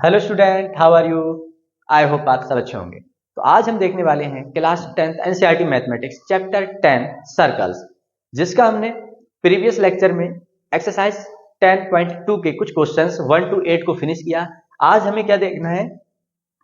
Hello student, how are you? I hope आप सब अच्छे होंगे। तो आज हम देखने वाले हैं class 10th NCERT mathematics chapter 10 circles, जिसका हमने प्रीवियस लेक्चर में एक्सरसाइज 10.2 के कुछ क्वेश्चंस 1 to 8 को फिनिश किया। आज हमें क्या देखना है?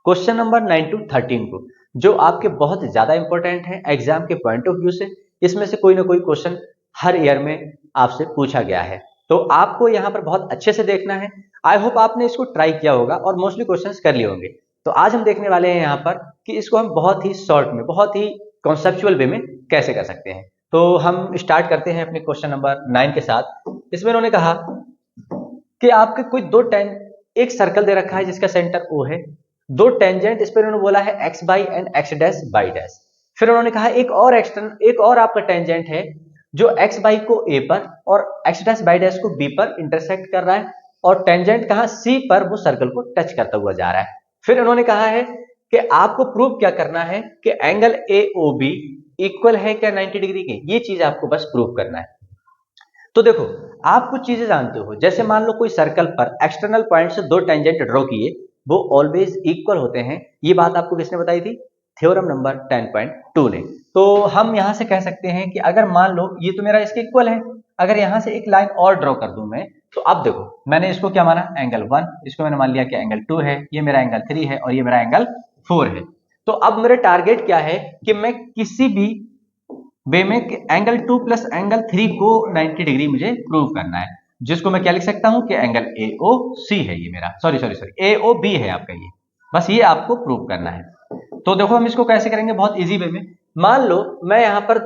क्वेश्चन नंबर 9 to 13 को, जो आपके बहुत ज्यादा इंपॉर्टेंट है एग्जाम के पॉइंट ऑफ व्यू से। इसमें से कोई ना कोई क्वेश्चन हर ईयर में आपसे पूछा गया है, तो आपको यहाँ पर बहुत अच्छे से देखना है। आई होप आपने इसको ट्राई किया होगा और मोस्टली क्वेश्चंस कर लिए होंगे। तो आज हम देखने वाले हैं यहाँ पर कि इसको हम बहुत ही शॉर्ट में, बहुत ही कॉन्सेप्चुअल वे में कैसे कर सकते हैं। तो हम स्टार्ट करते हैं अपने क्वेश्चन नंबर 9 के साथ। इसमें उन्होंने कहा कि आपके कोई एक सर्कल दे रखा है जिसका सेंटर O है, दो टेंजेंट इस पर उन्होंने बोला है x by and x dash by dash. फिर उन्होंने कहा एक और आपका टेंजेंट है जो x बाई को A पर और x डैश बाई डैश को B पर इंटरसेक्ट कर रहा है, और टेंजेंट कहा C पर वो सर्कल को टच करता हुआ जा रहा है। फिर उन्होंने कहा है कि आपको प्रूव क्या करना है कि एंगल AOB इक्वल है क्या 90 डिग्री के। ये चीज आपको बस प्रूव करना है। तो देखो, आप कुछ चीजें जानते हो, जैसे मान लो कोई सर्कल पर एक्सटर्नल पॉइंट से दो टेंजेंट ड्रॉ किए, वो ऑलवेज इक्वल होते हैं। ये बात आपको किसने बताई थी? थ्योरम नंबर 10.2 ने। तो हम यहां से कह सकते हैं कि अगर मान लो ये तो मेरा इसके इक्वल है, अगर यहां से एक लाइन और ड्रॉ कर दूं मैं, तो अब देखो मैंने इसको क्या माना? एंगल 1। इसको मैंने मान लिया कि एंगल 2 है, ये मेरा एंगल 3 है और ये मेरा एंगल 4 है। तो अब मेरे टारगेट क्या है कि मैं किसी भी वे में एंगल 2 प्लस एंगल 3 को 90 डिग्री मुझे प्रूव करना है, जिसको मैं क्या लिख सकता हूं कि एंगल AOC है ये मेरा, सॉरी AOB है आपका ये। बस ये आपको प्रूव करना है। तो देखो हम इसको कैसे करेंगे, बहुत इजी वे में। मान लो मैं यहां पर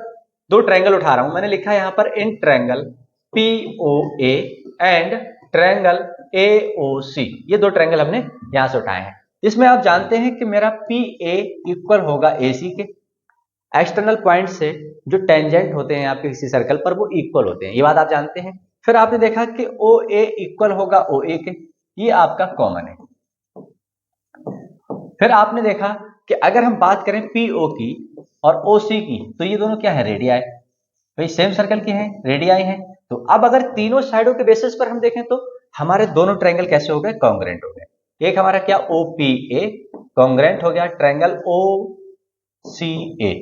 दो ट्रायंगल उठा रहा हूं, मैंने लिखा है यहां पर in triangle POA and triangle AOC। ये दो ट्रायंगल हमने यहां से उठाए हैं। इसमें आप जानते हैं कि मेरा PA इक्वल होगा AC के। एक्सटर्नल पॉइंट से जो टेंजेंट होते हैं आपके किसी सर्कल पर वो इक्वल होते हैं, ये बात आप जानते हैं। फिर आपने देखा कि OA इक्वल होगा OA के, ये आपका कॉमन है। फिर आपने देखा कि अगर हम बात करें PO की और OC की, तो ये दोनों क्या है? रेडियाई। भाई सेम सर्कल के हैं, रेडियाई हैं। तो अब अगर तीनों साइडों के बेसिस पर हम देखें तो हमारे दोनों ट्रायंगल कैसे हो गए? कॉन्ग्रेंट हो गए। एक हमारा क्या OPA कॉन्ग्रेंट हो गया ट्रायंगल OCA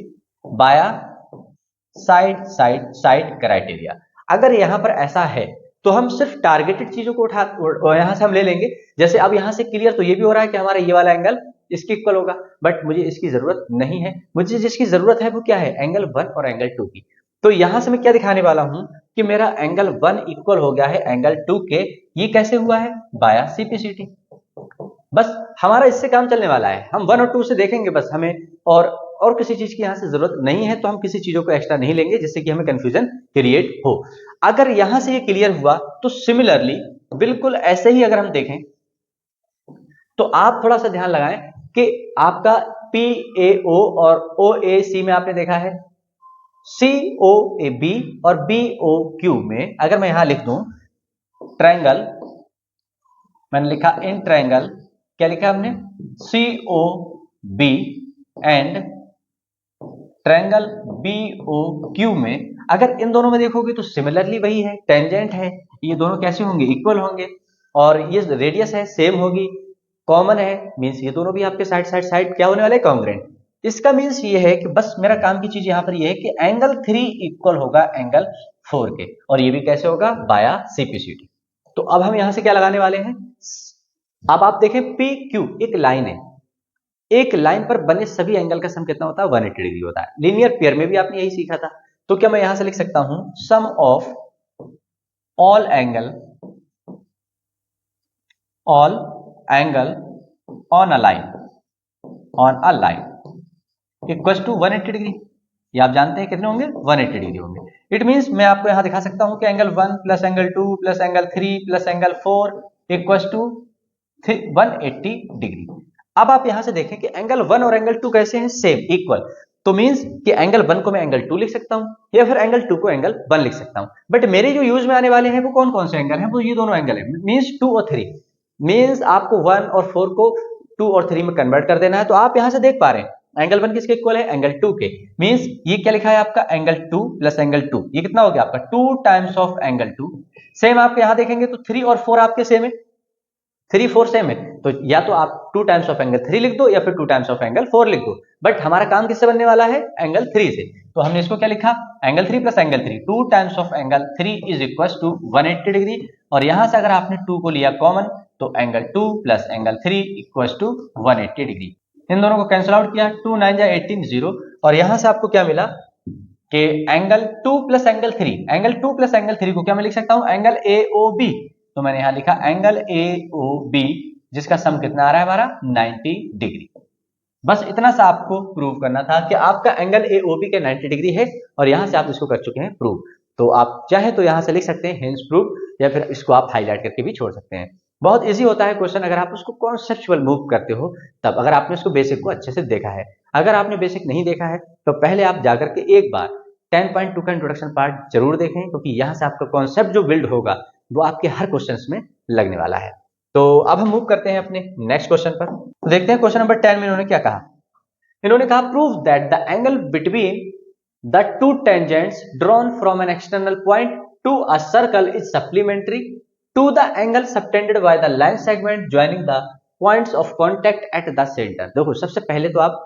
बाया साइड साइड साइड क्राइटेरिया। अगर यहां पर ऐसा है तो हम सिर्फ टारगेटेड चीजों को यहां से हम ले लेंगे। जैसे अब यहां से क्लियर तो ये भी हो रहा है कि हमारा ये वाला एंगल इसके इक्वल होगा, बट मुझे इसकी जरूरत नहीं है। मुझे जिसकी जरूरत है वो क्या है? एंगल 1 और एंगल 2 की। तो यहां से मैं क्या दिखाने वाला हूं कि मेरा एंगल 1 इक्वल हो गया है एंगल 2 के। ये कैसे हुआ है? बाया CPCT। बस हमारा इससे काम चलने वाला है। हम 1 और 2 से देखेंगे बस हमें, और किसी चीज की यहां से जरूरत नहीं है। तो हम किसी चीजों को एक्स्ट्रा नहीं लेंगे जिससे कि हमें कंफ्यूजन क्रिएट हो। अगर यहां से ये क्लियर हुआ तो सिमिलरली बिल्कुल ऐसे ही अगर हम देखें तो आप थोड़ा सा ध्यान लगाएं कि आपका PAO और OAC में आपने देखा है COAB और BOQ में, अगर मैं यहां लिख दूं ट्रायंगल, मैंने लिखा इन ट्रायंगल, क्या लिखा हमने? COB एंड ट्रायंगल BOQ में, अगर इन दोनों में देखोगे तो सिमिलरली वही है, टेंजेंट है, ये दोनों कैसे होंगे? इक्वल होंगे। और ये रेडियस है सेम होगी, कॉमन है, मींस ये दोनों भी आपके साइड साइड साइड क्या होने वाले? कॉन्ग्रेंट। इसका मींस ये है कि बस मेरा काम की चीज यहां पर ये है कि एंगल 3 इक्वल होगा एंगल 4 के, और ये भी कैसे होगा? बाया CPCT। तो अब हम यहां से क्या लगाने वाले हैं? अब आप देखें PQ एक लाइन है, एक लाइन पर बने सभी एंगल का सम कितना होता है? 180 डिग्री होता है। लीनियर पेयर में भी आपने यही सीखा था। तो क्या मैं यहां से लिख सकता हूं sum of all angle on a line equal to 180 degree. ये आप जानते हैं कितने होंगे? 180 डिग्री होंगे। इट मींस मैं आपको यहां दिखा सकता हूं कि angle 1 plus angle 2 plus angle 3 plus angle 4 equal to 180 degree. अब आप यहां से देखें कि एंगल 1 और एंगल 2 कैसे हैं? Same, equal. तो मींस कि एंगल 1 को मैं एंगल 2 लिख सकता हूं या फिर एंगल 2 को एंगल 1 लिख सकता हूं। बट मेरे जो यूज में आने वाले हैं वो कौन कौन से एंगल हैं? वो ये दोनों एंगल हैं, मींस 2 और 3। मींस आपको 1 और 4 को 2 और 3 में कन्वर्ट कर देना है। तो आप यहां से देख पा रहे हैं एंगल 1 किसके इक्वल है? एंगल 2 के। मींस ये क्या लिखा है आपका? एंगल 2 प्लस एंगल 2, ये कितना हो गया आपका? 2 टाइम्स ऑफ एंगल 2। सेम आप यहां देखेंगे तो 3 और 4 आपके सेम है, 3 4 सेम है, तो या तो आप 2 टाइम्स ऑफ एंगल 3 लिख दो या फिर 2 टाइम्स ऑफ एंगल 4 लिख दो, बट हमारा काम किससे बनने वाला है, एंगल 3 से। तो हमने इसको क्या लिखा, angle 3 plus angle 3, 2 times of angle 3 is equal to 180 degree. और यहां से अगर आपने 2 को लिया कॉमन तो angle 2 plus angle 3 equal to 180 degree. इन दोनों को कैंसिल आउट किया, 2 9 जा 18 0, और यहां से आपको क्या मिला कि angle 2 plus angle 3, angle 2 plus angle 3 को क्या मैं लिख सकता हूं, एंगल AOB। तो मैंने यहां लिखा एंगल AOB जिसका सम कितना आ रहा है हमारा 90 डिग्री। बस इतना सा आपको प्रूव करना था कि आपका एंगल AOB के 90 डिग्री है, और यहां से आप इसको कर चुके हैं प्रूव। तो आप चाहे तो यहां से लिख सकते हैं हेंस प्रूव, या फिर इसको आप हाईलाइट करके भी छोड़ सकते हैं। बहुत इजी होता है क्वेश्चन अगर आप उसको कॉन्सेप्चुअल मूव करते हो तब, अगर आपने उसको बेसिक को अच्छे से देखा है। अगर आपने बेसिक नहीं देखा है तो पहले आप जाकर के एक बार 10.2 का इंट्रोडक्शन पार्ट जरूर देखें, क्योंकि यहां से आपका कॉन्सेप्ट जो बिल्ड होगा वो आपके हर क्वेश्चंस में लगने वाला है। तो अब हम मूव करते हैं अपने नेक्स्ट क्वेश्चन पर। तो देखते हैं क्वेश्चन नंबर 10 में इन्होंने क्या कहा। इन्होंने कहा prove that the angle between the two tangents drawn from an external point to a circle is supplementary to the angle subtended by the line segment joining the points of contact at the centre. देखो सबसे पहले तो आप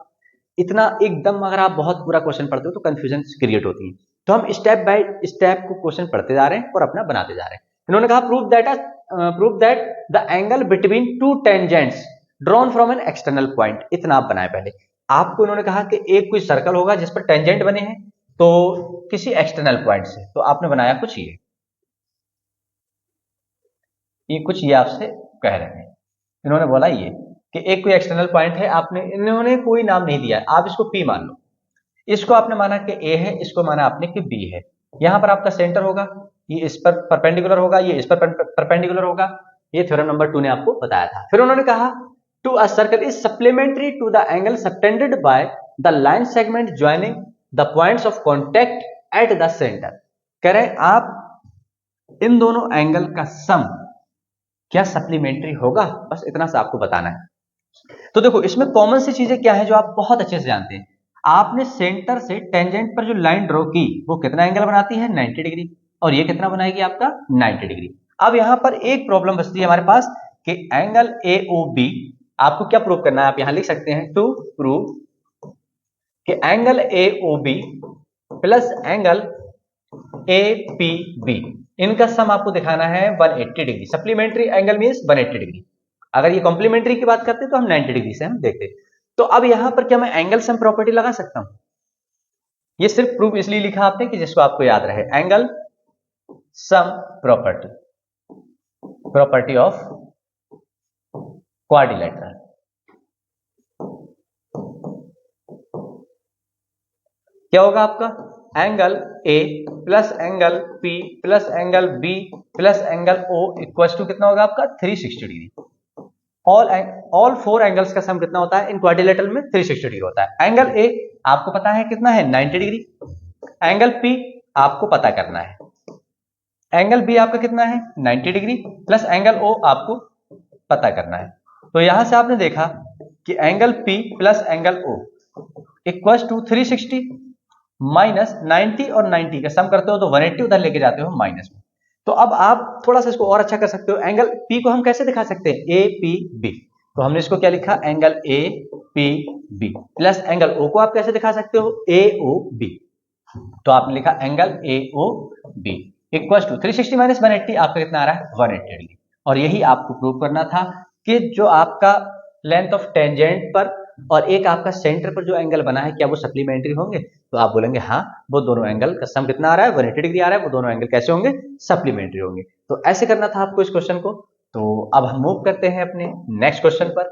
इतना एकदम अगर आप बहुत पूरा क्वेश्चन पढ़ते हो तो कंफ्यूजन क्रिएट होती है, तो हम स्टेप बाय स्टेप को क्वेश्चन पढ़ते जा रहे हैं और अपना बनाते जा रहे हैं। इन्होंने कहा prove that the angle between two tangents drawn from an external point, इतना आप बनाए पहले। आपको इन्होंने कहा कि एक कोई सर्कल होगा जिस पर टेंजेंट बने हैं तो किसी एक्सटर्नल पॉइंट से, तो आपने बनाया कुछ ये कुछ ये आपसे कह रहे हैं। इन्होंने बोला ये कि एक कोई एक्सटर्नल पॉइंट है, आपने इन्होंने कोई नाम नहीं दिया है, आप इसको P मान लो। इसको आपने माना कि A है, इसको माना आपने कि B है। यहां पर आपका सेंटर होगा, ये इस पर परपेंडिकुलर होगा, ये इस पर परपेंडिकुलर होगा। ये थ्योरम नंबर 2 ने आपको बताया था। फिर उन्होंने कहा to a circle is supplementary to the angle subtended by the line segment joining the points of contact at the centre. कह रहे आप इन दोनों एंगल का सम क्या सप्लीमेंट्री होगा, बस इतना सा आपको बताना है। तो देखो इसमें कॉमन सी चीजें क्या है जो आप बहुत अच्छे से जानते हैं। आपने सेंटर से टेंजेंट पर जो लाइन ड्रॉ की वो कितना एंगल बनाती है, 90 डिग्री, और ये कितना बनाएगी आपका 90 डिग्री। अब यहां पर एक प्रॉब्लम बचती है हमारे पास कि एंगल AOB आपको क्या प्रूव करना है, आप यहां लिख सकते हैं टू प्रूव कि angle AOB plus angle APB इनका सम आपको दिखाना है 180 degree. Supplementary angle means 180 degree. अगर ये कॉम्प्लीमेंट्री की बात करते तो हम 90 डिग्री से हम देखते। तो अब यहां पर क्या मैं एंगल सम प्रॉपर्टी लगा सकता हूं? ये सिर्फ प्रूफ इसलिए लिखा आपने कि जिसको आपको याद रहे, angle sum property, property of quadrilateral. क्या होगा आपका angle A plus angle P plus angle B plus angle O equal to कितना होगा आपका 360 डिग्री। ऑल 4 एंगल्स का सम कितना होता है इन क्वाड्रिलेटरल में, 360 डिग्री होता है। एंगल A आपको पता है कितना है 90 डिग्री, एंगल P आपको पता करना है, एंगल B आपका कितना है 90 डिग्री, प्लस एंगल O आपको पता करना है। तो यहां से आपने देखा कि angle P plus angle O equal to 360 minus 90 और 90 का सम करते हो तो 180 उधर लेके जाते हो माइनस में। तो अब आप थोड़ा सा इसको और अच्छा कर सकते हो। एंगल P को हम कैसे दिखा सकते हैं, APB। तो हमने इसको क्या लिखा, angle APB plus angle O को आप कैसे दिखा सकते हो, AOB। तो आपने लिखा angle AOB equal to 360 minus 180, आपका कितना आ रहा है 180 डिग्री। और यही आपको प्रूव करना था कि जो आपका लेंथ ऑफ टेंजेंट पर और एक आपका सेंटर पर जो एंगल बना है क्या वो सप्लीमेंट्री होंगे। तो आप बोलेंगे हाँ, वो दोनों एंगल का सम कितना आ रहा है 180 डिग्री आ रहा है, वो दोनों एंगल कैसे होंगे, सप्लीमेंट्री होंगे। तो ऐसे करना था आपको इस क्वेश्चन को। तो अब हम मूव करते हैं अपने नेक्स्ट क्वेश्चन पर,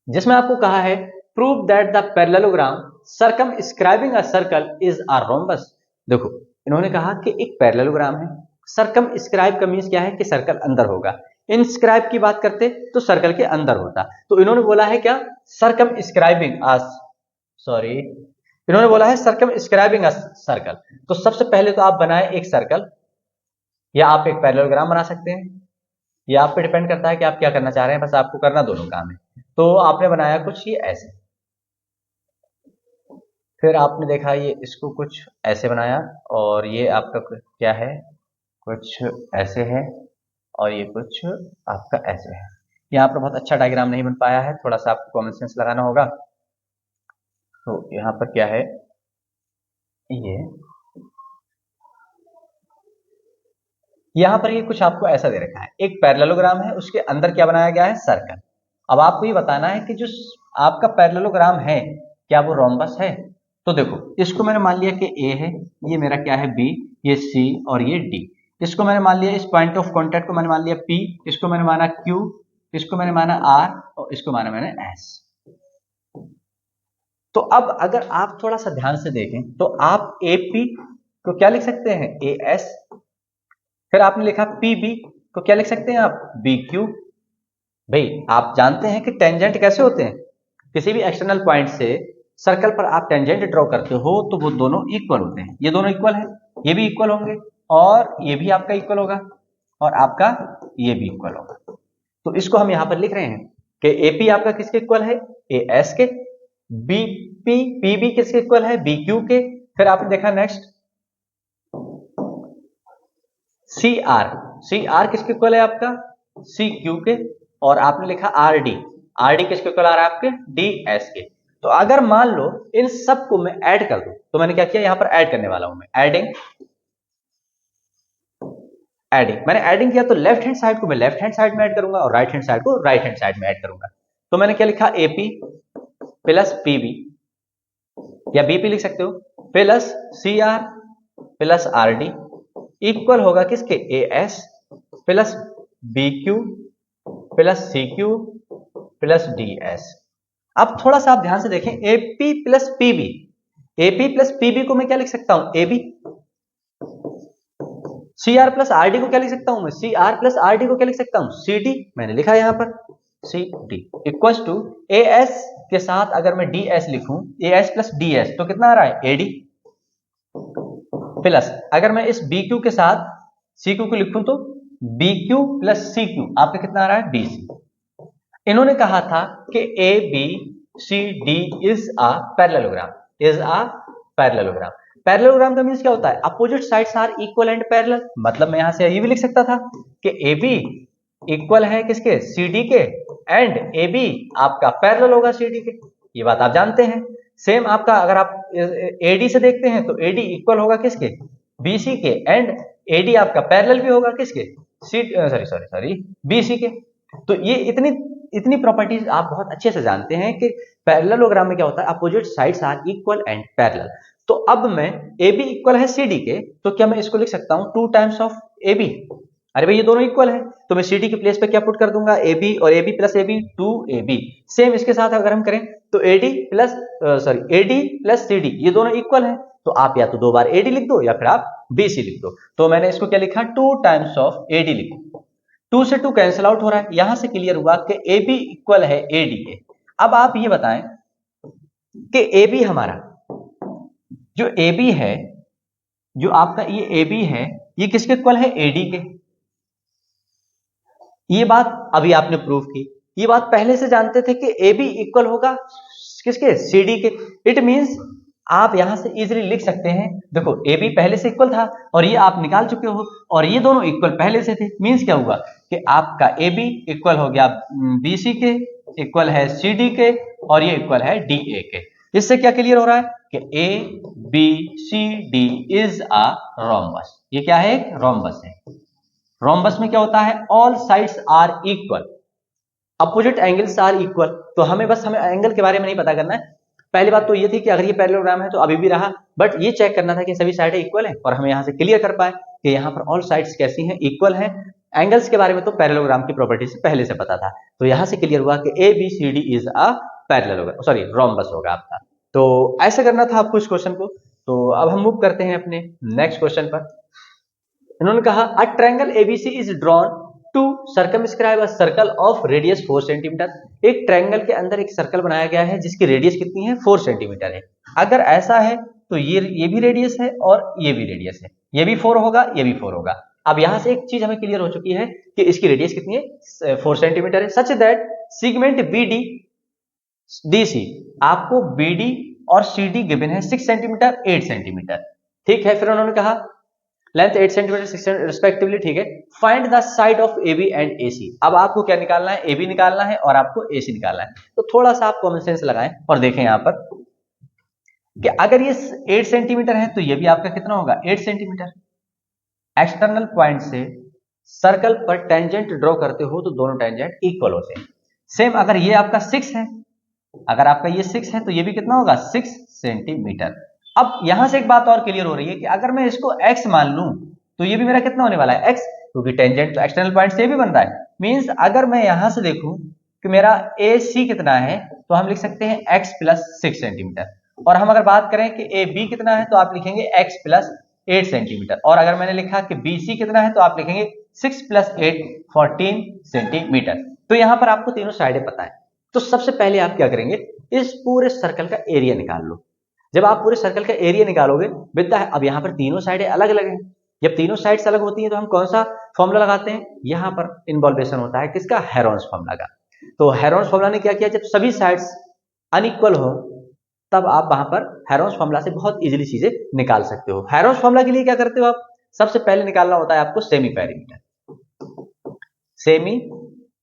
जिसमें आपको कहा है prove that the parallelogram circumscribing a circle is a rhombus. देखो इन्होंने कहा कि एक पैरेललोग्राम है, सर्कमस्क्राइब का मींस क्या है कि सर्कल अंदर होगा, इंस्क्राइब की बात करते तो सर्कल के अंदर होता। तो इन्होंने बोला है क्या, सर्कमस्क्राइबिंग अस सॉरी इन्होंने बोला है सर्कमस्क्राइबिंग अ सर्कल। तो सबसे पहले तो आप बनाए एक सर्कल, या आप एक पैरेललोग्राम बना सकते हैं, ये आप पे डिपेंड करता है कि आप क्या करना चाह रहे हैं, बस आपको करना दोनों काम है। तो आपने बनाया कुछ ये ऐसे, फिर आपने देखा ये इसको कुछ ऐसे बनाया, और ये आपका क्या है कुछ ऐसे है, और ये कुछ आपका ऐसे है। यहाँ पर बहुत अच्छा डायग्राम नहीं बन पाया है, थोड़ा सा आपको कॉमन सेंस लगाना होगा। तो यहाँ पर क्या है, ये यहाँ पर ये कुछ आपको ऐसा दे रखा है, एक पैरेललोग्राम है, उसके अंदर क्या बनाया गया है, सर्कल। अब आपको ये बताना है कि जो आपका पैरेललोग्राम है क्या वो रोम्बस है। तो देखो, इसको मैंने मान लिया कि ए है, ये मेरा क्या है बी, ये सी और ये डी। इसको मैंने मान लिया, इस पॉइंट ऑफ कॉन्टैक्ट को मैंने मान लिया पी, इसको मैंने माना क्यू, इसको मैंने माना आर और इसको माना मैंने एस। तो अब अगर आप थोड़ा सा ध्यान से देखें तो आप एपी को क्या लिख सकते हैं, ए एस। फिर आपने लिखा पीबी को क्या लिख सकते हैं आप, बी क्यू। भाई आप जानते हैं कि टेंजेंट कैसे होते हैं, किसी भी एक्सटर्नल पॉइंट से सर्कल पर आप टेंजेंट ड्रॉ करते हो तो वो दोनों इक्वल होते हैं। ये दोनों इक्वल है, ये भी इक्वल होंगे और ये भी आपका इक्वल होगा और आपका ये भी इक्वल होगा। तो इसको हम यहां पर लिख रहे हैं कि एपी आपका किसके इक्वल है, ए एस के। बीपी पीबी किसके इक्वल है, बी क्यू के। फिर आपने देखा next C R, C R किसके इक्वल है आपका, सी क्यू के। और आपने लिखा आर डी, आर डी किसके इक्वल आ रहा है आपके, डी एस के। तो अगर मान लो इन सबको मैं ऐड कर दूं, तो मैंने क्या किया, यहां पर ऐड करने वाला हूं मैं, एडिंग एडिंग मैंने एडिंग किया तो लेफ्ट हैंड साइड को मैं लेफ्ट हैंड साइड में ऐड करूंगा और राइट हैंड साइड को राइट हैंड साइड में ऐड करूंगा। तो मैंने क्या लिखा, एपी प्लस पीबी या बीपी लिख सकते हो, plus C R plus R D equal होगा किसके, A S plus B Q plus C Q plus D S. अब थोड़ा सा आप ध्यान से देखें, AP plus PB, AP plus PB को मैं क्या लिख सकता हूं, AB. C R plus R D को क्या लिख सकता हूं मैं, C R plus R D को क्या लिख सकता हूं, सी डी। मैंने लिखा यहां पर C D equal to A S के साथ अगर मैं डी एस लिखूं, A S plus D S तो कितना आ रहा है, एडी प्लस अगर मैं इस बी क्यू के साथ सी क्यू को लिखूं तो B Q plus C Q आपका कितना आ रहा है, बी सी। इन्होंने कहा था कि A B C D is a parallelogram, is a parallelogram. Parallelogram का मींस क्या होता है, opposite sides are equal and parallel. मतलब मैं यहां से ये भी लिख सकता था कि ए बी इक्वल है किसके, सी डी के, एंड ए बी आपका पैरेलल होगा सी डी के। ये बात आप जानते हैं। सेम आपका अगर आप एडी से देखते हैं तो एडी इक्वल होगा किसके, बीसी के, एंड एडी आपका पैरेलल भी होगा किसके, सी सॉरी सॉरी सॉरी बीसी के। तो ये इतनी इतनी प्रॉपर्टीज आप बहुत अच्छे से जानते हैं कि पैरेललोग्राम में क्या होता है, opposite sides are equal and parallel. तो अब मैं ए बी इक्वल है सी डी के, तो क्या मैं इसको लिख सकता हूं two times of A B. अरे भाई ये दोनों इक्वल है, तो मैं सी डी के प्लेस पे क्या पुट कर दूंगा, ए बी और A B plus A B, two A B. Same इसके साथ अगर हम करें तो A D plus sorry A D plus C D ये दोनों इक्वल है, तो आप या तो दो बार ए डी लिख दो या फिर आप बी सी लिख दो। तो मैंने इसको क्या लिखा, to times of A D लिखा। टू से टू कैंसिल आउट हो रहा है, यहां से क्लियर हुआ कि ए बी इक्वल है ए डी के। अब आप ये बताएं कि ए बी हमारा जो ए बी है, जो आपका ये ए बी है, ये किसके इक्वल है, ए डी के। ये बात अभी आपने प्रूव की। ये बात पहले से जानते थे कि ए बी इक्वल होगा किसके, सी डी के। इट मींस आप यहां से इजीली लिख सकते हैं, देखो ए बी पहले से इक्वल था और ये आप निकाल चुके हो और ये दोनों इक्वल पहले से थे। मींस क्या हुआ कि आपका ए बी इक्वल हो गया बी सी के, इक्वल है सी डी के और ये इक्वल है डी ए के। इससे क्या क्लियर हो रहा है कि A B C D is a rhombus. ये क्या है, एक रोम्बस है। रोम्बस में क्या होता है, all sides are equal, opposite angles are equal. तो हमें एंगल के बारे में नहीं पता करना है। पहली बात तो ये थी कि अगर ये पैरेललोग्राम है तो अभी भी रहा, बट ये चेक करना था कि सभी साइडें इक्वल हैं और हमें यहां से क्लियर कर पाए कि यहां पर ऑल साइड्स कैसी हैं, इक्वल हैं। एंगल्स के बारे में तो पैरेललोग्राम की प्रॉपर्टी से पहले से पता था, तो यहां से क्लियर हुआ कि A B C D is a parallelogram, sorry rhombus होगा आपका। तो ऐसा करना था आपको इस क्वेश्चन को। तो अब हम मूव करते हैं अपने नेक्स्ट क्वेश्चन पर। इन्होंने कहा a triangle ABC is drawn to circumscribe a circle of radius 4 centimetre. एक ट्रायंगल के अंदर एक सर्कल बनाया गया है जिसकी रेडियस कितनी है, 4 सेंटीमीटर है। अगर ऐसा है तो ये भी रेडियस है और ये भी रेडियस है, ये भी 4 होगा, ये भी 4 होगा। अब यहां से एक चीज हमें क्लियर हो चुकी है कि इसकी रेडियस कितनी है, 4 सेंटीमीटर है। Such that segment B D D C, आपको बी डी और सी डी गिवन है 6 सेंटीमीटर 8 सेंटीमीटर। ठीक है, फिर उन्होंने कहा लेंथ 8 सेंटीमीटर 6 रिस्पेक्टिवली, ठीक है। Find the side of A B and A C. अब आपको क्या निकालना है, ए बी निकालना है और आपको ए सी निकालना है। तो थोड़ा सा आप कॉमन सेंस लगाएं और देखें यहां पर कि अगर ये 8 सेंटीमीटर है तो ये भी आपका कितना होगा, 8 सेंटीमीटर। एक्सटर्नल पॉइंट से सर्कल पर टेंजेंट ड्रॉ करते हो तो दोनों टेंजेंट इक्वल होते हैं। सेम अगर ये आपका 6 है, अगर आपका ये 6 है तो ये भी कितना होगा, 6 सेंटीमीटर। अब यहां से एक बात और क्लियर हो रही है कि अगर मैं इसको x मान लूं तो ये भी मेरा कितना होने वाला है, x, क्योंकि टेंजेंट तो एक्सटर्नल पॉइंट से भी बन रहा है। मींस अगर मैं यहां से देखूं कि मेरा AC कितना है तो हम लिख सकते हैं x प्लस 6 सेंटीमीटर। और हम अगर बात करें कि AB कितना है तो आप लिखेंगे x प्लस 8 सेंटीमीटर। और अगर मैंने लिखा कि BC कितना है तो आप लिखेंगे 6 प्लस 8 14 सेंटीमीटर। तो यहां पर आपको तीनों साइडें पता है। तो सबसे पहले आप क्या करेंगे, इस पूरे सर्कल का एरिया निकाल लो। जब आप पूरे सर्कल का एरिया निकालोगे विद, अब यहां पर तीनों साइडें अलग अलग हैं। जब तीनों साइड्स अलग होती हैं तो हम कौन सा फॉर्मूला लगाते हैं, यहां पर इन्वॉल्वेशन होता है किसका, हेरोन्स फॉर्मूला का। तो हेरोन्स फॉर्मूला ने क्या किया, जब सभी साइड्स अनइक्वल हो तब आप वहां पर हेरोन्स फॉर्मूला से बहुत इजीली चीजें निकाल सकते हो। हेरोन्स फॉर्मूला के लिए क्या करते हो आप, सबसे पहले निकालना होता है आपको सेमी पेरीमीटर। सेमी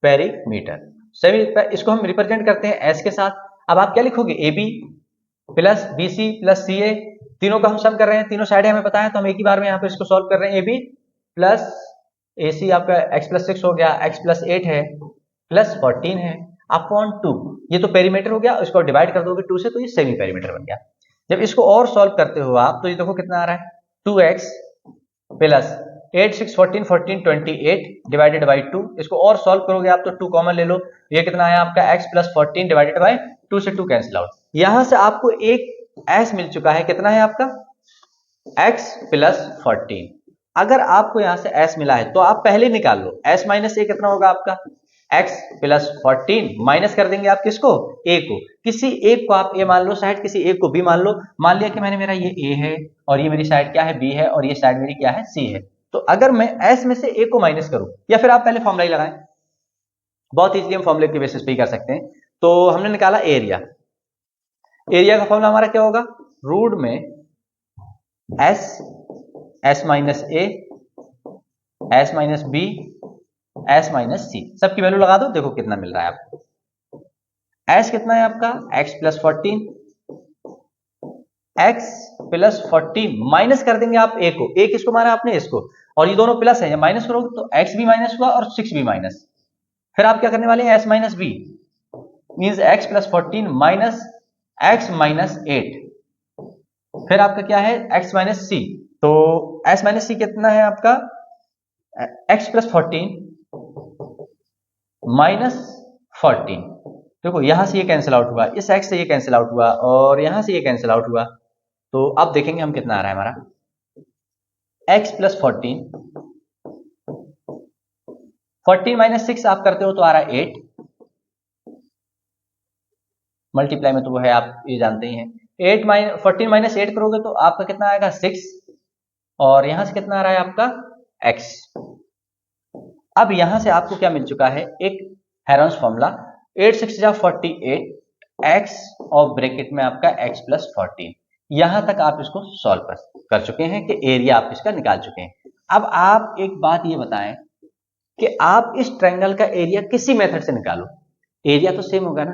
पेरीमीटर, इसको हम रिप्रेजेंट करते हैं एस के साथ। अब आप क्या लिखोगे, A B plus B C plus C A, तीनों का हम सम कर रहे हैं, तीनों साइडें हमें पता है तो हम एक ही बार में यहाँ पे इसको सॉल्व कर रहे हैं। ए बी प्लस ए सी आपका x प्लस 6 हो गया, x प्लस 8 है प्लस 14 है अपॉन 2, ये तो पेरीमीटर हो गया, इसको डिवाइड कर दोगे 2 से तो ये सेमी पेरीमीटर बन गया। जब इसको और सॉल्व करते हो आप तो ये देखो कितना आ रहा है, 2x प्लस 8 6 14 14 28 डिवाइडेड बाई 2। इसको और सॉल्व करोगे आप तो 2 कॉमन ले लो, ये कितना है आपका x प्लस 14 डिवाइडेड बाई 2 से 2 कैंसिल आउट। यहां से आपको एक s मिल चुका है, कितना है आपका x प्लस 14। अगर आपको यहां से s मिला है तो आप पहले निकाल लो, s माइनस a कितना होगा आपका, x प्लस 14 माइनस कर देंगे आप किसको, a को। किसी एक को आप a मान लो साइड, किसी एक को b मान लो। मान लिया कि मैंने, मेरा ये a है और ये मेरी साइड क्या है, b है, और ये साइड मेरी क्या है, c है। तो अगर मैं s में से a को माइनस करूं, या फिर आप पहले फॉर्मूला ही लगाएं, बहुत इजीली हम फॉर्मूले के बेसिस पे ही कर सकते हैं। तो हमने निकाला एरिया, एरिया का फॉर्मूला हमारा क्या होगा, रूट में s minus a s minus b s minus C, सबकी वैल्यू लगा दो, देखो कितना मिल रहा है आपको। s कितना है आपका, x plus 14, x plus 14 minus कर देंगे आप a को, a किसको मारा आपने, इसको, और ये दोनों प्लस है, माइनस करोगे तो x भी माइनस हुआ और 6 भी माइनस। फिर आप क्या करने वाले हैं, s minus b means x plus 14 minus x minus 8, फिर आपका क्या है x माइनस सी। तो s माइनस सी कितना है आपका, x प्लस 14 माइनस 14। देखो यहां से ये कैंसिल आउट हुआ, इस x से ये कैंसिल आउट हुआ और यहां से ये कैंसिल आउट हुआ। तो अब देखेंगे हम कितना आ रहा है हमारा, x प्लस 14 माइनस 6 आप करते हो तो आ रहा है 8, मल्टीप्लाई में तो वो है आप ये जानते ही हैं। 14 माइनस 8 करोगे तो आपका कितना आएगा 6, और यहां से कितना आ रहा है आपका x। अब यहां से आपको क्या मिल चुका है, एक हेरोन्स फॉर्मूला, 8 6 जा 48 x और ब्रैकेट में आपका x प्लस 14। यहां तक आप इसको सॉल्व कर चुके हैं कि एरिया आप इसका निकाल चुके हैं। अब आप एक बात ये बताएं कि आप इस ट्रायंगल का एरिया किसी मेथड से निकालो, एरिया तो सेम होगा ना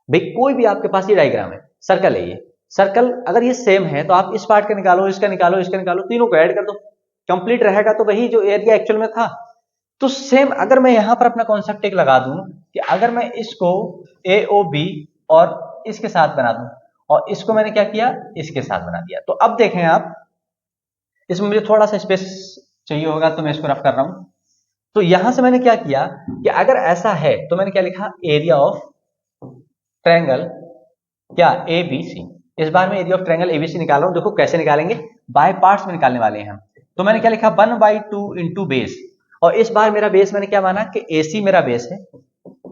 भाई। कोई भी आपके पास ये डायग्राम है, सर्कल है, ये सर्कल अगर ये सेम है तो आप इस पार्ट का निकालो, इसका निकालो, इसका निकालो, तीनों को ऐड कर दो, कंप्लीट रहेगा तो वही जो एरिया एक्चुअल में था। तो सेम अगर मैं यहां पर अपना कॉन्सेप्ट एक लगा दूं कि अगर मैं इसको AOB और इसके साथ बना दूं और इसको मैंने क्या किया, इसके साथ बना दिया। तो अब देखें आप, इसमें मुझे थोड़ा सा स्पेस चाहिए होगा तो मैं इसको रफ कर रहा हूं। तो यहां से मैंने क्या किया कि अगर ऐसा है तो मैंने क्या लिखा, एरिया ऑफ ट्रायंगल क्या ABC। इस बार मैं एरिया ऑफ ट्रायंगल ABC निकाल रहा हूं, देखो कैसे निकालेंगे, बाय पार्ट्स में निकालने वाले हैं हम। तो मैंने क्या लिखा, 1/2 इंटू बेस, और इस बार मेरा बेस मैंने क्या माना कि AC मेरा बेस है,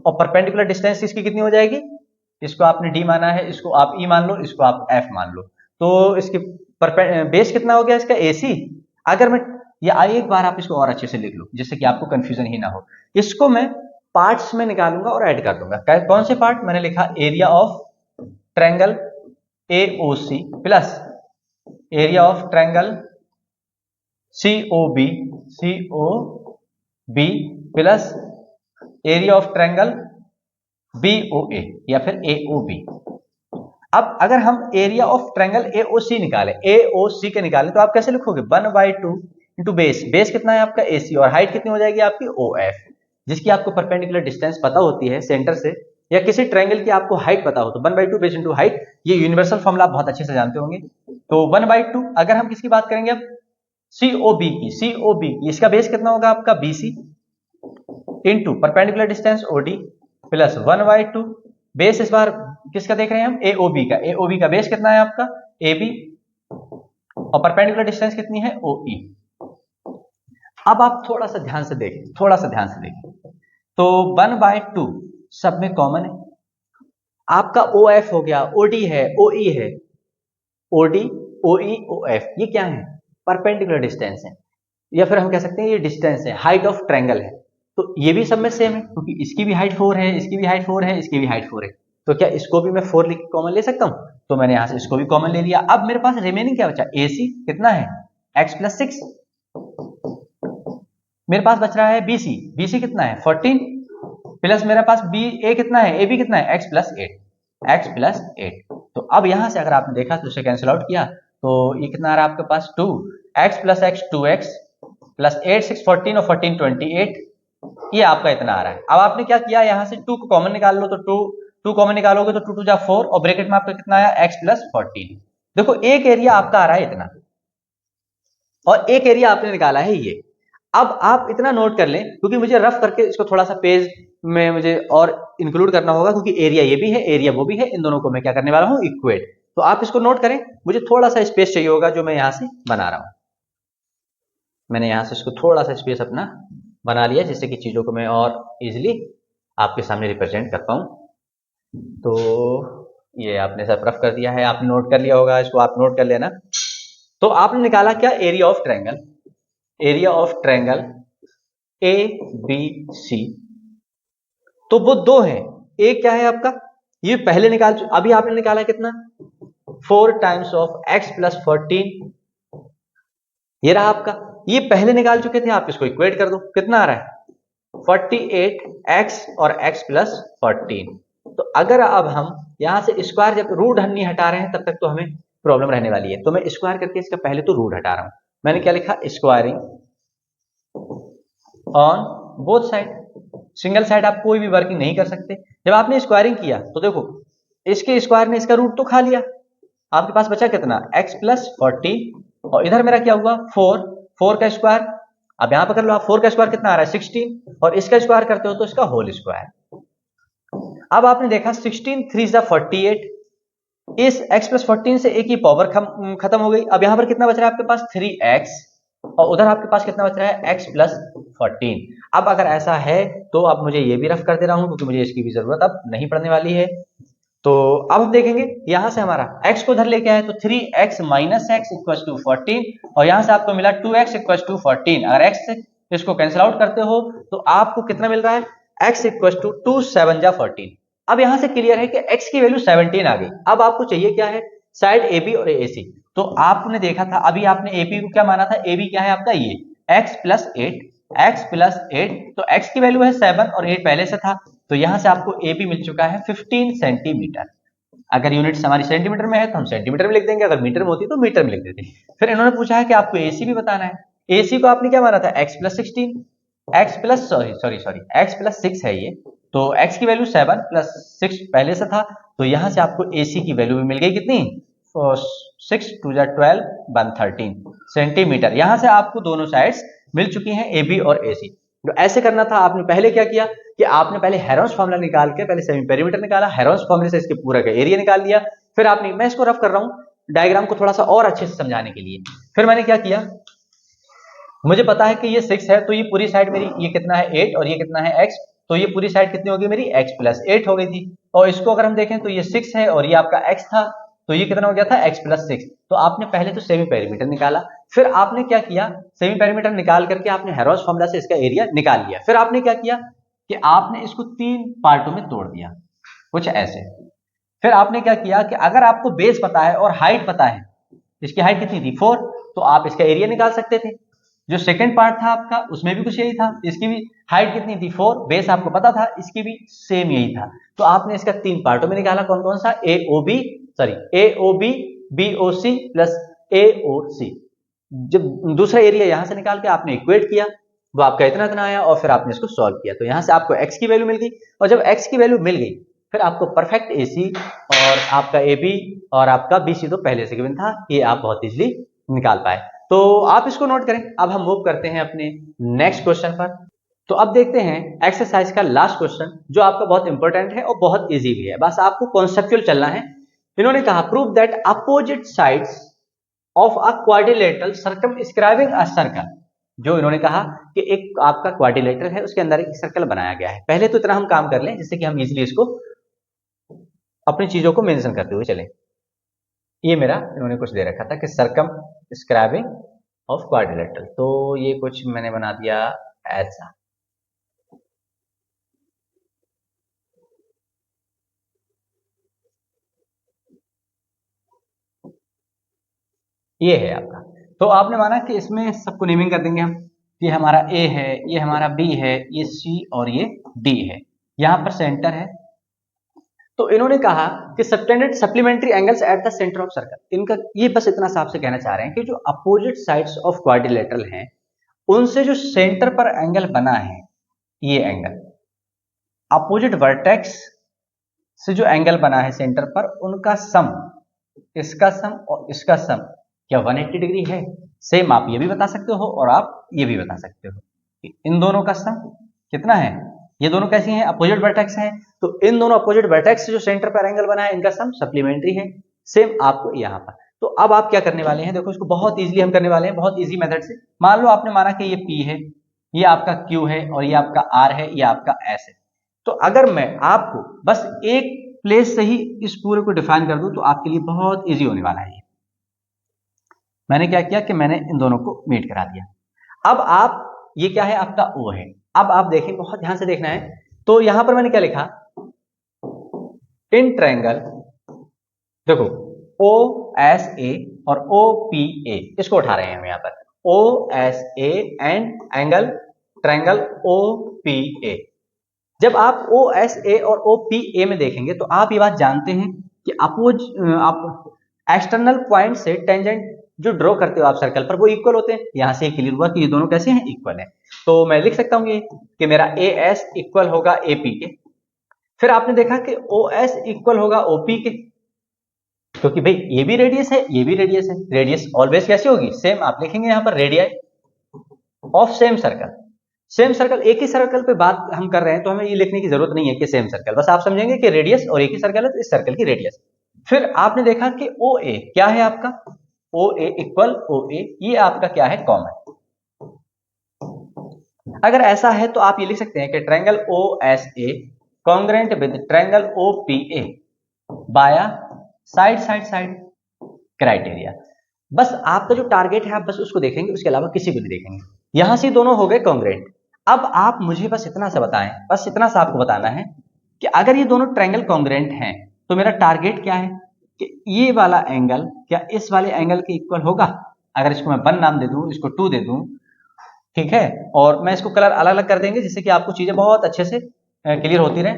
और परपेंडिकुलर डिस्टेंस इसकी कितनी हो जाएगी, इसको आपने D माना है, इसको आप E मान लो, इसको आप F मान लो। तो इसकी बेस कितना हो गया इसका AC। अगर मैं एक बार आप इसको और अच्छे से लिख लो जिससे कि आपको कंफ्यूजन ही ना हो, इसको मैं पार्ट्स में निकालूंगा और ऐड कर दूंगा। कौन से पार्ट, मैंने लिखा area of triangle AOC plus area of triangle COB plus area of triangle BOA या फिर AOB। अब अगर हम एरिया ऑफ ट्रायंगल AOC निकालें, AOC के निकालें, तो आप कैसे लिखोगे 1/2 इंटू बेस कितना है आपका AC, और हाइट कितनी हो जाएगी आपकी OF, जिसकी आपको परपेंडिकुलर डिस्टेंस पता होती है सेंटर से, या किसी ट्रायंगल की आपको हाइट पता हो तो 1/2 बेस इंटू हाइट, ये यूनिवर्सल फॉर्मूला आप बहुत अच्छे से जानते होंगे। तो 1/2, अगर हम किसकी बात करेंगे अब COB की, इसका बेस कितना होगा आपका BC into perpendicular distance OD plus 1/2 base इस बार किसका देख रहे हैं हम AOB का बेस कितना है आपका AB और परपेंडिकुलर डिस्टेंस कितनी है OE। अब आप थोड़ा सा ध्यान से देखें तो 1/2 सब में कॉमन है, आपका OF हो गया, OD है, OE है, OD OE OF ये क्या है परपेंडिकुलर डिस्टेंस है, या फिर हम कह सकते हैं ये डिस्टेंस है, हाइट ऑफ ट्रायंगल है। तो ये भी सब में सेम है क्योंकि इसकी भी हाइट 4 है, इसकी भी हाइट 4 है, इसकी भी हाइट 4 है, तो क्या इसको भी मैं 4 लिख के कॉमन ले सकता हूं? तो मैंने यहां से इसको भी कॉमन ले लिया। अब मेरे पास रिमेनिंग क्या बचा, AC कितना है x प्लस 6, मेरे पास बच रहा है BC कितना है 14 प्लस मेरे पास BA कितना है AB कितना है x प्लस 8। तो अब यहां से अगर आपने देखा तो इसे कैंसिल आउट किया तो ये कितना आ रहा है आपके पास 2x plus x 2x plus 8 6 14 और 14 28, ये आपका इतना आ रहा है। अब आपने क्या किया, यहां से 2 को कॉमन निकाल लो, तो 2 कॉमन निकालोगे तो 2 2 जा 4 और ब्रैकेट में आपका कितना आया x प्लस 14। देखो एक एरिया आपका आ रहा है इतना और एक एरिया आपने निकाला है ये। अब आप इतना नोट कर लें क्योंकि मुझे रफ करके इसको थोड़ा सा पेज में मुझे और इंक्लूड करना होगा, क्योंकि एरिया ये भी है एरिया वो भी है, इन दोनों को मैं क्या करने वाला हूं इक्वेट। तो आप इसको नोट करें, मुझे थोड़ा सा स्पेस चाहिए होगा जो मैं यहां से बना रहा हूं। मैंने यहां से इसको थोड़ा सा स्पेस अपना बना लिया जिससे कि चीजों को मैं और इजिली आपके सामने रिप्रेजेंट कर पाऊं। तो ये आपने सब रफ कर दिया है, आपने नोट कर लिया होगा, इसको आप नोट कर लेना। तो आपने निकाला क्या एरिया ऑफ ट्रायंगल ABC। तो वो दो है, एक क्या है आपका ये पहले अभी आपने निकाला कितना 4 टाइम्स ऑफ x प्लस 14, ये रहा आपका, ये पहले निकाल चुके थे, आप इसको इक्वेट कर दो कितना आ रहा है 48x और x प्लस 14। तो अगर अब हम यहां से स्क्वायर जब रूट नहीं हटा रहे हैं तब तक तो हमें प्रॉब्लम रहने वाली है, तो मैं स्क्वायर करके इसका पहले तो रूट हटा रहा हूं। मैंने क्या लिखा squaring on both side, single side आप कोई भी वर्किंग नहीं कर सकते। जब आपने स्क्वायरिंग किया तो देखो इसके स्क्वायर ने इसका रूट तो खा लिया, आपके पास बचा कितना x प्लस 14 और इधर मेरा क्या हुआ 4 का स्क्वायर। अब यहां पर कर लो आप 4 का स्क्वायर कितना आ रहा है 16 और इसका स्क्वायर करते हो तो इसका होल स्क्वायर। अब आपने देखा 16 3 जा 48, इस x प्लस 14 से एक ही पावर खत्म हो गई। अब यहां पर कितना बच रहा है आपके पास 3x और उधर आपके पास कितना बच रहा है x प्लस 14। अब अगर ऐसा है तो अब मुझे ये भी रफ कर दे रहा हूं क्योंकि मुझे इसकी भी जरूरत अब नहीं पड़ने वाली है। तो अब हम देखेंगे यहां से हमारा x को उधर लेके आए तो 3x minus x equals to 14 और यहां से आपको मिला 2x इक्वल्स टू 14। अगर x से इसको कैंसिल आउट करते हो तो आपको कितना मिल रहा है x इक्वल्स टू 2 7 जा 14। अब यहां से क्लियर है कि x की वैल्यू 17 आ गई। अब आपको चाहिए क्या है साइड AB और AC। तो आपने देखा था अभी आपने AP को क्या माना था, AB क्या है आपका ये x प्लस 8, तो x की वैल्यू है 7 और 8 पहले से था, तो यहां से आपको AB मिल चुका है 15 सेंटीमीटर। अगर यूनिट्स हमारी सेंटीमीटर में है तो हम सेंटीमीटर में लिख देंगे, अगर मीटर में होती तो मीटर में लिख देते। फिर इन्होंने पूछा है कि आपको AC भी बताना है, AC को आपने क्या माना था x प्लस 6 है ये, तो x की वैल्यू 7 प्लस 6 पहले से था, तो यहां से आपको AC की वैल्यू भी मिल गई कितनी 6 2 जा 12 113 सेंटीमीटर। यहां से आपको दोनों साइड्स मिल चुकी हैं AB और AC। तो ऐसे करना था, आपने पहले क्या किया कि आपने पहले हेरोंस फॉर्मूला निकाल के पहले सेमी पेरीमीटर निकाला, हेरोंस फॉर्मूले से इसके पूरा का एरिया निकाल लिया। फिर आपने, मैं इसको रफ कर रहा हूं डायग्राम को थोड़ा सा और अच्छे से समझाने के लिए, फिर मैंने क्या किया, मुझे पता है कि ये 6 है तो ये पूरी साइड मेरी ये कितना है 8 और ये कितना है x, तो ये पूरी साइड कितनी होगी मेरी x प्लस 8 हो गई थी। और इसको अगर हम देखें तो ये 6 है और ये आपका x था, तो ये कितना हो गया था x प्लस 6। तो आपने पहले तो सेमी पेरीमीटर निकाला, फिर आपने क्या किया सेमी पेरीमीटर निकाल करके आपने हेरोंस फॉर्मूला से इसका एरिया निकाल लिया। फिर आपने क्या किया कि आपने इसको 3 पार्टों में तोड़ दिया कुछ ऐसे। फिर आपने क्या किया कि अगर आपको बेस पता है और हाइट पता है, इसकी हाइट कितनी थी 4, तो आप इसका एरिया निकाल सकते थे। जो सेकंड पार्ट था आपका उसमें भी कुछ यही था, इसकी भी हाइट कितनी थी 4, बेस आपको पता था, इसकी भी सेम यही था। तो आपने इसका 3 पार्टों में निकाला, कौन कौन सा, AOB BOC प्लस AOC। जब दूसरा एरिया यहां से निकाल के आपने इक्वेट किया, वो आपका इतना इतना आया और फिर आपने इसको सॉल्व किया, तो यहां से आपको x की वैल्यू मिल गई। और जब x की वैल्यू मिल गई फिर आपको परफेक्ट AC और आपका AB और आपका BC तो पहले से गिवन था, ये आप बहुत इजीली निकाल पाए। तो आप इसको नोट करें। अब हम मूव करते हैं अपने नेक्स्ट क्वेश्चन पर। तो अब देखते हैं एक्सरसाइज का लास्ट क्वेश्चन, जो आपका बहुत इंपॉर्टेंट है और बहुत इजी भी है, बस आपको कॉन्सेप्चुअल चलना है। इन्होंने कहा prove that opposite sides of a quadrilateral circumscribing a circle. जो इन्होंने कहा कि एक आपका क्वाड्रिलेटरल है, उसके अंदर एक सर्कल बनाया गया है। पहले तो इतना हम काम कर लें जिससे कि हम इजीली इसको अपनी चीजों को मेंशन करते हुए चलें। ये मेरा इन्होंने कुछ दे रखा था कि सर्कमस्क्राइबिंग ऑफ क्वाड्रिलेटरल, तो ये कुछ मैंने बना दिया ऐसा। ये है आपका। तो आपने माना कि इसमें सबको नेमिंग कर देंगे हम, ये हमारा A है, ये हमारा B है, ये C और ये D है, यहां पर सेंटर है। तो इन्होंने कहा कि subtended supplementary angles eight the centre of circle. इनका ये बस इतना साफ से कहना चाह रहे हैं कि जो अपोजिट साइड्स ऑफ क्वाड्रिलेटरल हैं उनसे जो सेंटर पर एंगल बना है, ये एंगल अपोजिट वर्टेक्स से जो एंगल बना है सेंटर पर, उनका सम, इसका सम और इसका सम क्या 180 डिग्री है। सेम आप ये भी बता सकते हो और आप ये भी बता सकते हो कि इन दोनों का सम कितना है। ये दोनों कैसी हैं, अपोजिट वर्टेक्स हैं, तो इन दोनों अपोजिट वर्टेक्स से जो सेंटर पर एंगल बना है इनका सम सप्लीमेंट्री है। सेम आपको यहां पर। तो अब आप क्या करने वाले हैं, देखो इसको बहुत इजीली हम करने वाले हैं, बहुत इजी मेथड से। मान लो आपने माना कि ये P है, ये आपका Q है और ये आपका R है, ये आपका S है। तो अगर मैं आपको बस एक प्लेस से ही इस पूरे को डिफाइन कर दूं तो आपके लिए बहुत इजी होने वाला है। मैंने क्या किया कि मैंने इन दोनों को मीट करा दिया। अब आप, ये क्या है आपका O है। अब आप देखें, बहुत ध्यान से देखना है। तो यहां पर मैंने क्या लिखा, इन ट्रायंगल, देखो OSA और OPA, इसको उठा रहे हैं हम यहां पर, OSA and angle triangle OPA। जब आप OSA और OPA में देखेंगे तो आप ये बात जानते हैं कि आप एक्सटर्नल पॉइंट से टेंजेंट जो ड्रॉ करते हो आप सर्कल पर, वो इक्वल होते हैं। यहां से क्लियर हुआ कि ये दोनों कैसे हैं, इक्वल है। तो मैं लिख सकता हूं ये कि मेरा AS इक्वल होगा AP के। फिर आपने देखा कि OS इक्वल होगा OP के, क्योंकि भाई ये भी रेडियस है, ये भी रेडियस है। रेडियस ऑलवेज कैसे होगी, सेम। आप लिखेंगे यहां पर radius of same circle. Same circle, एक ही सर्कल पे बात हम कर रहे हैं तो हमें ये लिखने की जरूरत नहीं है कि सेम सर्कल, बस आप समझेंगे कि रेडियस और एक ही सर्कल है तो इस सर्कल की रेडियस। फिर आपने देखा कि OA क्या है आपका, OA इक्वल OA, ये आपका क्या है, कॉमन। अगर ऐसा है तो आप ये लिख सकते हैं कि triangle OSA congruent with triangle OPA बाया साइड साइड साइड क्राइटेरिया। बस आपका जो टारगेट है आप बस उसको देखेंगे, उसके अलावा किसी को नहीं देखेंगे। यहां से दोनों हो गए कॉन्ग्रुएंट। अब आप मुझे बस इतना सा बताएं, बस इतना सा आपको बताना है कि अगर ये दोनों ट्रायंगल कॉन्ग्रुएंट हैं तो मेरा टारगेट क्या है कि ये वाला एंगल क्या इस वाले एंगल के इक्वल होगा। अगर इसको मैं 1 नाम दे दूं, इसको 2 दे दूं, ठीक है, और मैं इसको कलर अलग अलग कर देंगे जिससे कि आपको चीजें बहुत अच्छे से क्लियर होती रहे।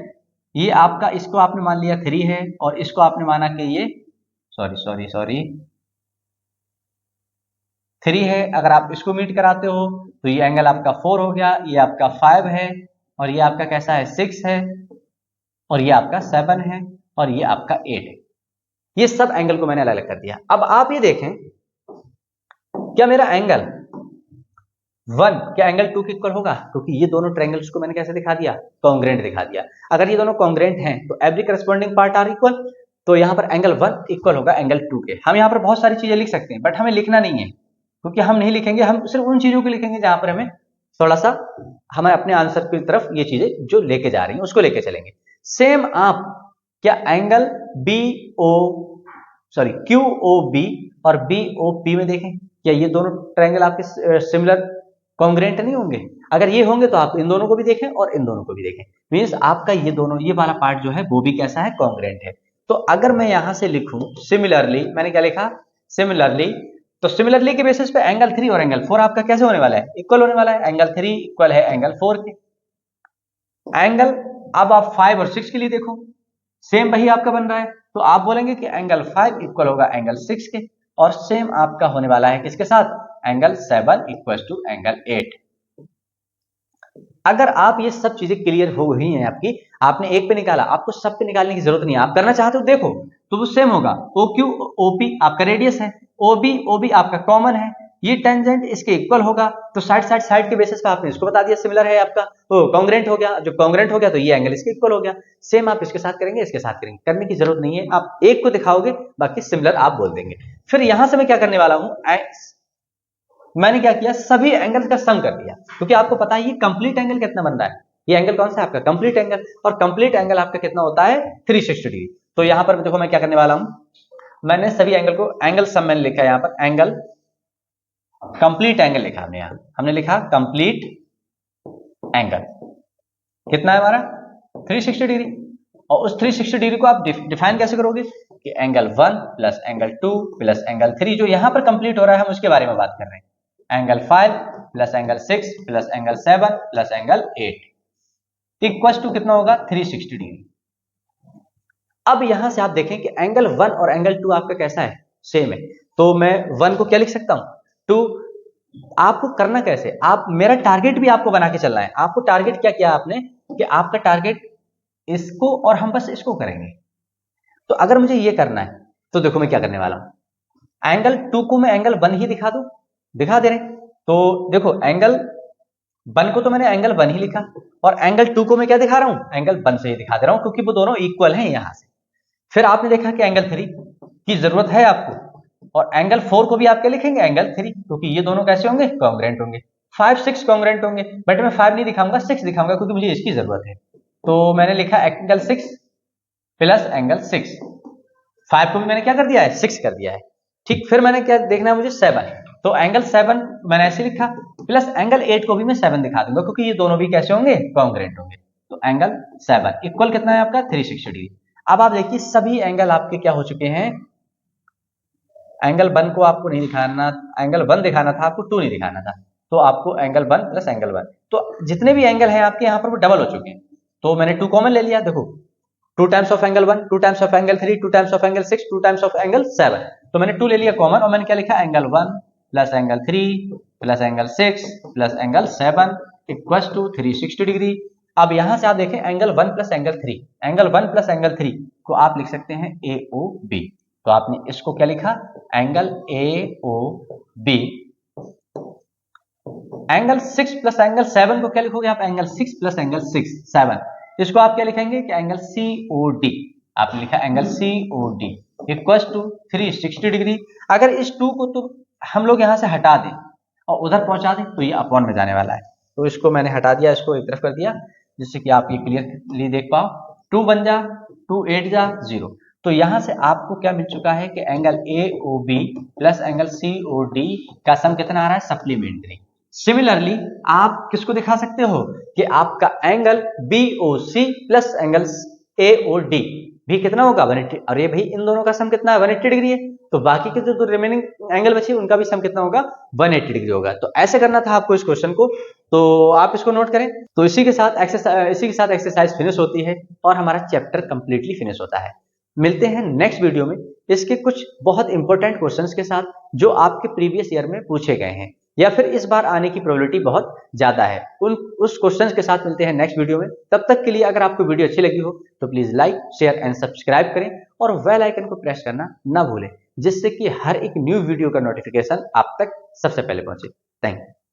ये आपका, इसको आपने मान लिया 3 है और इसको आपने माना कि ये सॉरी 3 है। अगर आप इसको मीट कराते हो तो ये एंगल आपका 4 हो गया, ये आपका 5 है और ये आपका कैसा है, 6 है और ये आपका 7 है और ये आपका 8 है। ये सब एंगल को मैंने अलग अलग कर दिया। अब आप ये देखें, क्या मेरा एंगल 1 क्या एंगल 2 के इक्वल होगा, क्योंकि ये दोनों ट्रायंगल्स को मैंने कैसे दिखा दिया, कॉन्ग्रुएंट दिखा दिया। अगर ये दोनों कॉन्ग्रुएंट हैं तो every corresponding part are equal, तो यहां पर एंगल 1 इक्वल होगा एंगल 2 के। हम यहां पर बहुत सारी चीजें लिख सकते हैं बट हमें लिखना नहीं है, क्योंकि हम नहीं लिखेंगे, हम सिर्फ उन चीजों को लिखेंगे जहां पर हमें थोड़ा सा, हमें अपने आंसर की तरफ ये चीजें जो लेके जा रही हैं उसको लेके चलेंगे। सेम आप क्या एंगल QOB और BOP में देखें, क्या ये दोनों ट्रायंगल आपके सिमिलर कॉन्ग्रुएंट नहीं होंगे। अगर ये होंगे तो आप इन दोनों को भी देखें और इन दोनों को भी देखें, मींस आपका ये दोनों, ये वाला पार्ट जो है वो भी कैसा है, कॉन्ग्रुएंट है। तो अगर मैं यहां से लिखूं सिमिलरली, मैंने क्या लिखा, सिमिलरली, तो सिमिलरली के बेसिस पे एंगल 3 और एंगल 4 आपका कैसे होने वाला है, इक्वल होने वाला है। एंगल 3 इक्वल है एंगल 4 के। एंगल अब आप 5 और 6 के लिए देखो, सेम वही आपका बन रहा है, तो आप बोलेंगे कि एंगल 5 इक्वल होगा एंगल 6 के, और सेम आपका होने वाला है किसके साथ, एंगल 7 इक्वल टू एंगल 8। अगर आप ये सब चीजें क्लियर हो गई हैं आपकी, आपने एक पे निकाला, आपको सब पे निकालने की जरूरत नहीं है, आप करना चाहते हो देखो तो वो सेम होगा। ओ क्यू ओपी आपका रेडियस है, ओबी ओबी आपका कॉमन है, ये टेंजेंट इसके इक्वल होगा, तो साइड के बेसिस पे आपने इसको बता दिया सिमिलर है आपका, तो कॉन्ग्रेंट हो गया, जो कॉन्ग्रेंट हो गया तो ये एंगल इसके इक्वल हो गया। सेम आप इसके साथ करेंगे, इसके साथ करेंगे, करने की जरूरत नहीं है, आप एक को दिखाओगे बाकी सिमिलर आप बोल देंगे। फिर यहां से मैं क्या करने वाला हूं, मैंने क्या किया, सभी एंगल का सम कर दिया, क्योंकि आपको पता है ये कंप्लीट एंगल कितना बन रहा है, ये एंगल कौन सा है आपका, कंप्लीट एंगल, और कंप्लीट एंगल आपका कितना होता है 360 डिग्री। तो यहां पर देखो मैं क्या करने वाला हूं, मैंने सभी एंगल को एंगल सम मैंने लिखा है, यहां पर एंगल कंप्लीट एंगल लिखा हमने, यहां हमने लिखा कंप्लीट एंगल कितना है हमारा 360 डिग्री। और उस 360 डिग्री को आप डिफाइन कैसे करोगे कि angle 1 plus angle 2 plus angle 3, जो यहां पर कंप्लीट हो रहा है हम उसके बारे में बात कर रहे हैं, angle 5 plus angle 6 plus angle 7 plus angle 8 equal to कितना होगा 360 डिग्री। अब यहां से आप देखें कि एंगल 1 और एंगल 2 आपका कैसा है, सेम है, तो मैं 1 को क्या लिख सकता हूं 2। आपको करना कैसे, आप मेरा टारगेट भी आपको बना के चलना है, आपको टारगेट क्या किया आपने कि आपका टारगेट इसको और हम बस इसको करेंगे। तो अगर मुझे ये करना है तो देखो मैं क्या करने वाला हूं, एंगल 2 को मैं एंगल 1 ही दिखा दूं, दिखा दे रहे, तो देखो एंगल 1 को तो मैंने एंगल 1 ही लिखा, और एंगल 2 को मैं क्या दिखा रहा हूं, एंगल 1 से ही दिखा दे रहा हूं, क्योंकि वो दोनों इक्वल हैं यहां से। फिर आपने देखा कि एंगल 3 की जरूरत है आपको, और एंगल 4 को भी आप क्या लिखेंगे, एंगल 3, क्योंकि ये दोनों कैसे होंगे, कॉन्ग्रेंट होंगे। 5 6 कॉन्ग्रेंट होंगे, बट मैं 5 नहीं दिखाऊंगा 6 दिखाऊंगा, क्योंकि मुझे इसकी जरूरत है। तो मैंने लिखा एंगल 6 प्लस एंगल 6, 5 को भी मैंने क्या कर दिया है 6 कर दिया है, ठीक। फिर मैंने क्या देखना है मुझे 7, तो एंगल 7 मैंने ऐसे लिखा, प्लस एंगल 8 को भी मैं 7 दिखा दूंगा, क्योंकि ये दोनों भी कैसे होंगे, कॉन्ग्रेंट होंगे। तो एंगल 7 इक्वल कितना है आपका 360 डिग्री। अब आप देखिए सभी एंगल आपके क्या हो चुके हैं, एंगल 1 को आपको नहीं दिखाना, एंगल 1 दिखाना था आपको, 2 नहीं दिखाना था, तो आपको एंगल 1 प्लस एंगल 1, तो जितने भी एंगल हैं आपके यहाँ पर वो डबल हो चुके हैं। तो मैंने 2 कॉमन ले लिया, देखो 2 times of angle 1, 2 times of angle 3, 2 times of angle 6, 2 times of angle 7, तो मैंने 2 ले लिया कॉमन, और मैंने क्या लिखा, angle 1 plus angle 3 plus angle 6 plus angle 7 equal to 360 degree. अब यहां से आप देखें angle 1 plus angle 3, angle 1 plus angle 3 को आप लिख सकते हैं AOB, तो आपने इसको क्या लिखा, angle AOB। Angle 6 plus angle 7 को क्या लिखोगे आप, एंगल 6 प्लस एंगल 6 7, इसको आप क्या लिखेंगे कि एंगल COD, आपने लिखा angle COD equal to 360 degree. अगर इस 2 को तो हम लोग यहां से हटा दें और उधर पहुंचा दें तो ये अपॉन में जाने वाला है, तो इसको मैंने हटा दिया, इसको एक तरफ कर दिया, जिससे कि आप ये क्लियरली देख पाओ, 2 बन जा 2 8 जा 0, तो यहां से आपको क्या मिल चुका है कि angle AOB plus angle COD का सम कितना आ रहा है, सप्लीमेंट्री। सिमिलरली आप किसको दिखा सकते हो कि आपका angle BOC plus angle AOD भी कितना होगा 180, अरे भाई इन दोनों का सम कितना है 180 डिग्री है, तो बाकी के जो रिमेनिंग एंगल बचे उनका भी सम कितना होगा 180 डिग्री होगा। तो ऐसे करना था आपको इस क्वेश्चन को, तो आप इसको नोट करें। तो इसी के साथ एक्सरसाइज फिनिश होती है और हमारा चैप्टर कंप्लीटली फिनिश होता है। मिलते हैं नेक्स्ट वीडियो में इसके कुछ बहुत इंपॉर्टेंट क्वेश्चंस के साथ जो आपके प्रीवियस ईयर में पूछे गए हैं या फिर इस बार आने की प्रोबेबिलिटी बहुत ज्यादा है, उस क्वेश्चंस के साथ मिलते हैं नेक्स्ट वीडियो में। तब तक के लिए अगर आपको वीडियो अच्छी लगी हो तो please like share and subscribe करें और बेल आइकन को प्रेस करना ना भूलें, जिससे कि हर एक न्यू वीडियो का नोटिफिकेशन आप तक सबसे पहले पहुंचे। Thank you.